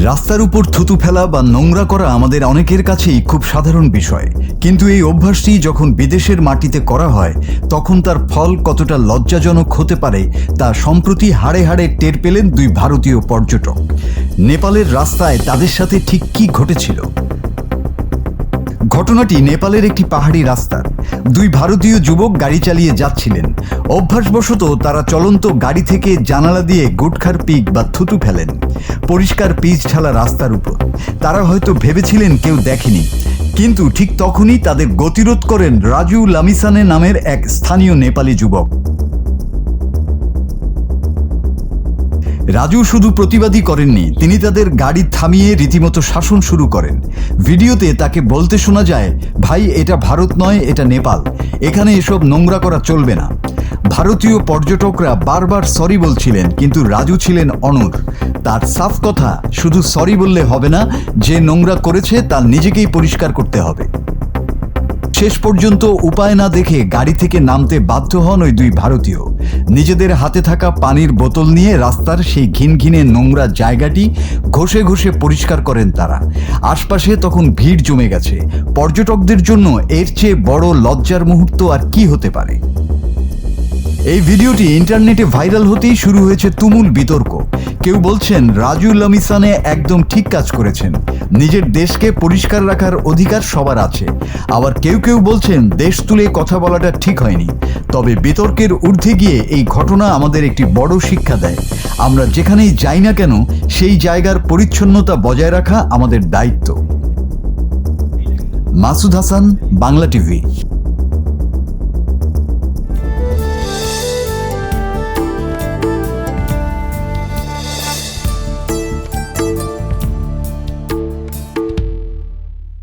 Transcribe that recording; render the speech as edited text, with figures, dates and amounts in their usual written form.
রাস্তার উপর থুতু ফেলা বা নোংরা করা আমাদের অনেকের কাছেই খুব সাধারণ বিষয়, কিন্তু এই অভ্যাসটি যখন বিদেশের মাটিতে করা হয় তখন তার ফল কতটা লজ্জাজনক হতে পারে তা সম্প্রতি হাড়ে হাড়ে টের পেলেন দুই ভারতীয় পর্যটক। নেপালের রাস্তায় তাদের সাথে ঠিক কী ঘটেছিল? ঘটনাটি নেপালের একটি পাহাড়ি রাস্তার। দুই ভারতীয় যুবক গাড়ি চালিয়ে যাচ্ছিলেন। অভ্যাসবশত তারা চলন্ত গাড়ি থেকে জানালা দিয়ে গুটখার পিক বা থুতু ফেলেন পরিষ্কার পিচ ঢালা রাস্তার উপর। তারা হয়তো ভেবেছিলেন কেউ দেখেনি, কিন্তু ঠিক তখনই তাদের গতিরোধ করেন রাজু লামিসানে নামের এক স্থানীয় নেপালি যুবক। রাজু শুধু প্রতিবাদী করেননি, তিনি তাদের গাড়ি থামিয়ে রীতিমতো শাসন শুরু করেন। ভিডিওতে তাকে বলতে শোনা যায়, ভাই এটা ভারত নয়, এটা নেপাল, এখানে এসব নোংরা করা চলবে না। ভারতীয় পর্যটকরা বারবার সরি বলছিলেন, কিন্তু রাজু ছিলেন অনড়। তার সাফ কথা, শুধু সরি বললে হবে না, যে নোংরা করেছে তার নিজেকেই পরিষ্কার করতে হবে। শেষ পর্যন্ত উপায় না দেখে গাড়ি থেকে নামতে বাধ্য হন ওই দুই ভারতীয়। নিজেদের হাতে থাকা পানির বোতল নিয়ে রাস্তার সেই ঘিনঘিনে নোংরা জায়গাটি ঘষে ঘষে পরিষ্কার করেন তারা। আশপাশে তখন ভিড় জমে গেছে। পর্যটকদের জন্য এর চেয়ে বড় লজ্জার মুহূর্ত আর কি হতে পারে? এই ভিডিওটি ইন্টারনেটে ভাইরাল হতেই শুরু হয়েছে তুমুল বিতর্ক। কেউ বলছেন রাজু লামিসানে একদম ঠিক কাজ করেছেন, নিজের দেশকে পরিষ্কার রাখার অধিকার সবার আছে। আবার কেউ কেউ বলছেন দেশ তুলে কথা বলাটা ঠিক হয়নি। তবে বিতর্কের ঊর্ধ্বে গিয়ে এই ঘটনা আমাদের একটি বড় শিক্ষা দেয়। আমরা যেখানেই যাই না কেন সেই জায়গার পরিচ্ছন্নতা বজায় রাখা আমাদের দায়িত্ব। মাসুদ হাসান, বাংলা টিভি।